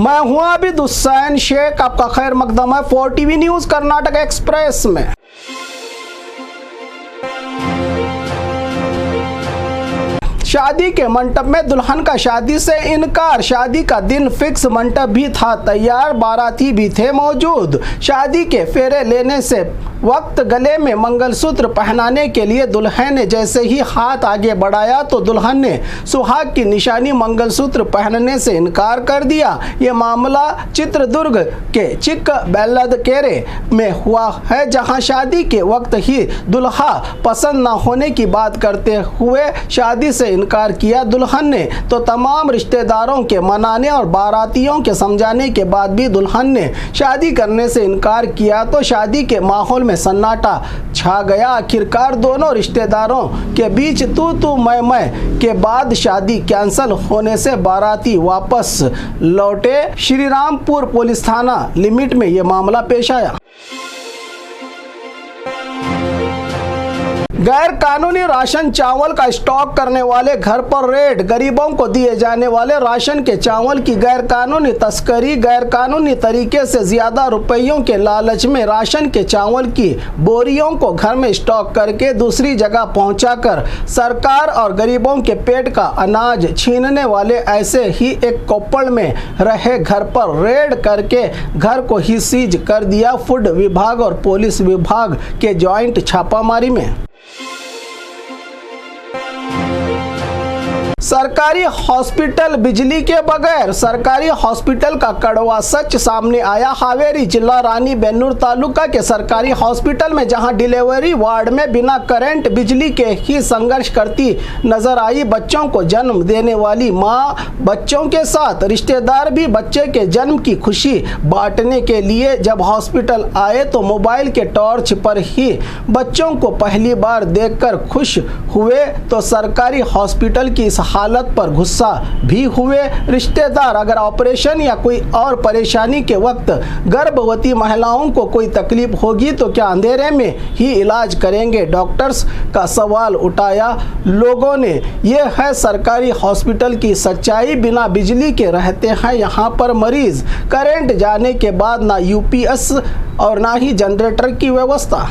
मैं हूं आबिद हुसैन शेख, आपका खैर मकदम है 4TV न्यूज कर्नाटक एक्सप्रेस में। शादी के मंडप में दुल्हन का शादी से इनकार, शादी का दिन फिक्स, मंडप भी था तैयार, बाराती भी थे मौजूद। शादी के फेरे लेने से वक्त गले में मंगलसूत्र पहनाने के लिए दुल्हन ने जैसे ही हाथ आगे बढ़ाया तो दुल्हन ने सुहाग की निशानी मंगलसूत्र पहनने से इनकार कर दिया। ये मामला चित्रदुर्ग के चिक्कबेल्लाकेरे में हुआ है, जहां शादी के वक्त ही दुल्हा पसंद न होने की बात करते हुए शादी से इनकार किया। दुल्हन ने तो तमाम रिश्तेदारों के मनाने और बारातियों के समझाने के बाद भी दुल्हन ने शादी करने से इनकार किया तो शादी के माहौल में सन्नाटा छा गया। आखिरकार दोनों रिश्तेदारों के बीच तू मैं के बाद शादी कैंसिल होने से बाराती वापस लौटे। श्रीरामपुर पुलिस थाना लिमिट में यह मामला पेश आया। गैर कानूनी राशन चावल का स्टॉक करने वाले घर पर रेड, गरीबों को दिए जाने वाले राशन के चावल की गैर कानूनी तस्करी। गैर कानूनी तरीके से ज्यादा रुपयों के लालच में राशन के चावल की बोरियों को घर में स्टॉक करके दूसरी जगह पहुंचाकर सरकार और गरीबों के पेट का अनाज छीनने वाले ऐसे ही एक कोप्पड़ में रहे घर पर रेड करके घर को ही सीज कर दिया फूड विभाग और पुलिस विभाग के ज्वाइंट छापामारी में। सरकारी हॉस्पिटल बिजली के बगैर, सरकारी हॉस्पिटल का कड़वा सच सामने आया। हावेरी जिला रानी बेन्नूर तालुका के सरकारी हॉस्पिटल में जहां डिलीवरी वार्ड में बिना करंट बिजली के ही संघर्ष करती नजर आई। बच्चों को जन्म देने वाली मां, बच्चों के साथ रिश्तेदार भी बच्चे के जन्म की खुशी बांटने के लिए जब हॉस्पिटल आए तो मोबाइल के टॉर्च पर ही बच्चों को पहली बार देखकर खुश हुए तो सरकारी हॉस्पिटल की इस हालत पर गुस्सा भी हुए रिश्तेदार। अगर ऑपरेशन या कोई और परेशानी के वक्त गर्भवती महिलाओं को कोई तकलीफ होगी तो क्या अंधेरे में ही इलाज करेंगे? डॉक्टर्स का सवाल उठाया लोगों ने। यह है सरकारी हॉस्पिटल की सच्चाई। बिना बिजली के रहते हैं यहाँ पर मरीज, करंट जाने के बाद ना यूपीएस और ना ही जनरेटर की व्यवस्था।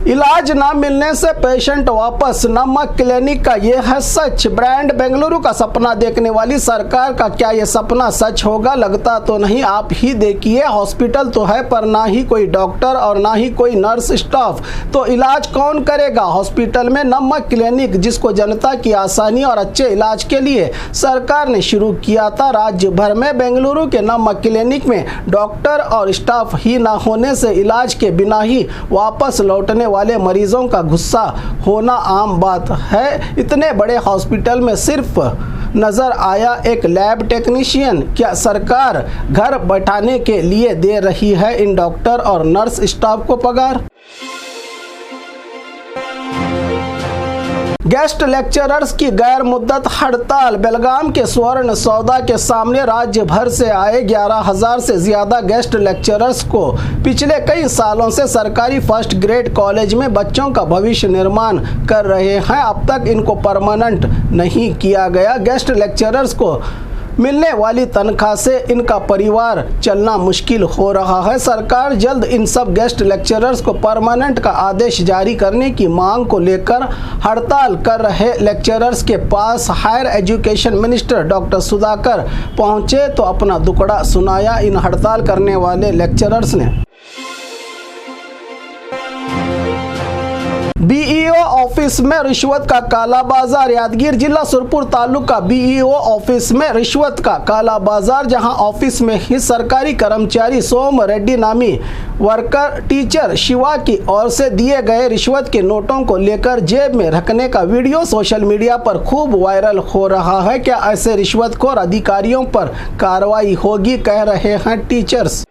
इलाज ना मिलने से पेशेंट वापस, नमक क्लिनिक का ये है सच। ब्रांड बेंगलुरु का सपना देखने वाली सरकार का क्या ये सपना सच होगा? लगता तो नहीं, आप ही देखिए। हॉस्पिटल तो है पर ना ही कोई डॉक्टर और ना ही कोई नर्स स्टाफ, तो इलाज कौन करेगा? हॉस्पिटल में नमक क्लिनिक जिसको जनता की आसानी और अच्छे इलाज के लिए सरकार ने शुरू किया था, राज्य भर में बेंगलुरु के नमक क्लिनिक में डॉक्टर और स्टाफ ही ना होने से इलाज के बिना ही वापस लौटने वाले मरीजों का गुस्सा होना आम बात है। इतने बड़े हॉस्पिटल में सिर्फ नजर आया एक लैब टेक्नीशियन। क्या सरकार घर बैठाने के लिए दे रही है इन डॉक्टर और नर्स स्टाफ को पगार? गेस्ट लेक्चरर्स की गैर मुद्दत हड़ताल। बेलगाम के स्वर्ण सौदा के सामने राज्य भर से आए 11,000 से ज्यादा गेस्ट लेक्चरर्स को पिछले कई सालों से सरकारी फर्स्ट ग्रेड कॉलेज में बच्चों का भविष्य निर्माण कर रहे हैं। अब तक इनको परमानेंट नहीं किया गया। गेस्ट लेक्चरर्स को मिलने वाली तनख्वाह से इनका परिवार चलना मुश्किल हो रहा है। सरकार जल्द इन सब गेस्ट लेक्चरर्स को परमानेंट का आदेश जारी करने की मांग को लेकर हड़ताल कर रहे लेक्चरर्स के पास higher education minister doctor Sudhakar पहुंचे तो अपना दुखड़ा सुनाया इन हड़ताल करने वाले लेक्चरर्स ने। बीईओ ऑफिस में रिश्वत का काला बाजार। यादगीर जिला सुरपुर तालुका बीईओ ऑफिस में रिश्वत का काला बाजार, जहां ऑफिस में ही सरकारी कर्मचारी सोम रेड्डी नामी वर्कर टीचर शिवा की ओर से दिए गए रिश्वत के नोटों को लेकर जेब में रखने का वीडियो सोशल मीडिया पर खूब वायरल हो रहा है। क्या ऐसे रिश्वतखोर अधिकारियों पर कार्रवाई होगी, कह रहे हैं टीचर्स।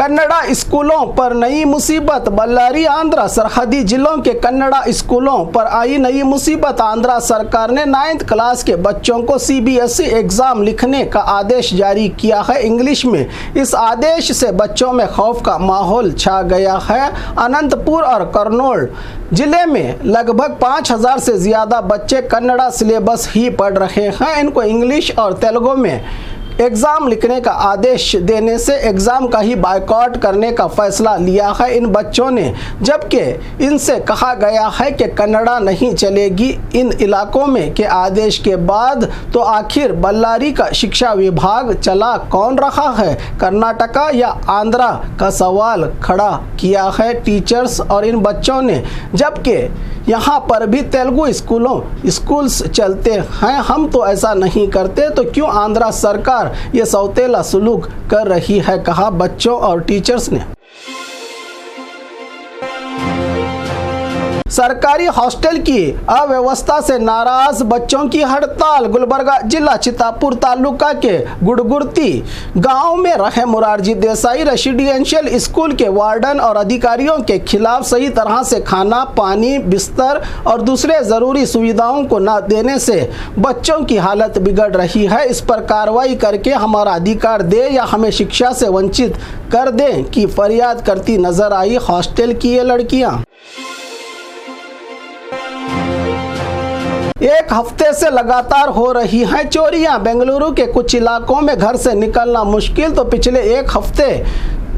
कन्नड़ा स्कूलों पर नई मुसीबत। बल्लारी आंध्र सरहदी जिलों के कन्नड़ा स्कूलों पर आई नई मुसीबत। आंध्र सरकार ने 9th क्लास के बच्चों को CBSE एग्जाम लिखने का आदेश जारी किया है इंग्लिश में। इस आदेश से बच्चों में खौफ का माहौल छा गया है। अनंतपुर और कर्नूल जिले में लगभग 5000 से ज्यादा बच्चे कन्नड़ा सिलेबस ही पढ़ रहे हैं। इनको इंग्लिश और तेलुगु में एग्ज़ाम लिखने का आदेश देने से एग्ज़ाम का ही बायकॉट करने का फैसला लिया है इन बच्चों ने, जबकि इनसे कहा गया है कि कन्नड़ा नहीं चलेगी इन इलाकों में के आदेश के बाद। तो आखिर बल्लारी का शिक्षा विभाग चला कौन रहा है, कर्नाटका या आंध्रा का सवाल खड़ा किया है टीचर्स और इन बच्चों ने, जबकि यहाँ पर भी तेलुगु स्कूल्स चलते हैं। हम तो ऐसा नहीं करते, तो क्यों आंध्रा सरकार ये सौतेला सलूक कर रही है, कहा बच्चों और टीचर्स ने। सरकारी हॉस्टल की अव्यवस्था से नाराज बच्चों की हड़ताल। गुलबर्गा जिला चितापुर तालुका के गुड़गुर्ती गांव में रहे मोरारजी देसाई रेसिडेंशियल स्कूल के वार्डन और अधिकारियों के खिलाफ सही तरह से खाना, पानी, बिस्तर और दूसरे जरूरी सुविधाओं को न देने से बच्चों की हालत बिगड़ रही है। इस पर कार्रवाई करके हमारा अधिकार दे या हमें शिक्षा से वंचित कर दें की फरियाद करती नजर आई हॉस्टल की ये लड़कियां। एक हफ्ते से लगातार हो रही हैं चोरियां। बेंगलुरु के कुछ इलाकों में घर से निकलना मुश्किल, तो पिछले एक हफ्ते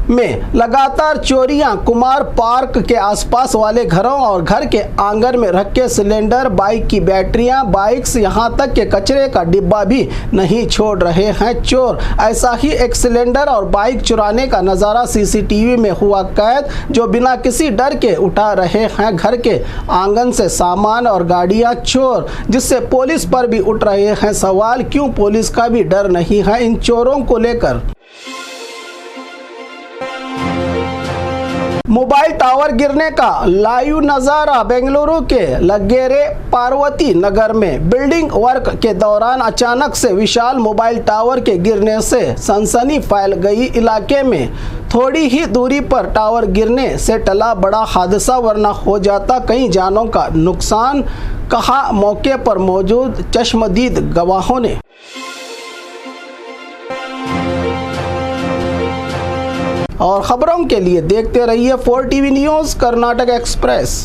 में लगातार चोरियां कुमार पार्क के आसपास वाले घरों और घर के आंगन में रखे सिलेंडर, बाइक की बैटरियां, बाइक्स, यहां तक के कचरे का डिब्बा भी नहीं छोड़ रहे हैं चोर। ऐसा ही एक सिलेंडर और बाइक चुराने का नज़ारा CCTV में हुआ कैद, जो बिना किसी डर के उठा रहे हैं घर के आंगन से सामान और गाड़ियां चोर, जिससे पुलिस पर भी उठ रहे हैं सवाल, क्यों पुलिस का भी डर नहीं है इन चोरों को लेकर। मोबाइल टावर गिरने का लाइव नज़ारा। बेंगलुरु के लगेरे पार्वती नगर में बिल्डिंग वर्क के दौरान अचानक से विशाल मोबाइल टावर के गिरने से सनसनी फैल गई। इलाके में थोड़ी ही दूरी पर टावर गिरने से टला बड़ा हादसा, वरना हो जाता कई जानों का नुकसान, कहा मौके पर मौजूद चश्मदीद गवाहों ने। और खबरों के लिए देखते रहिए 4TV न्यूज़ कर्नाटक एक्सप्रेस।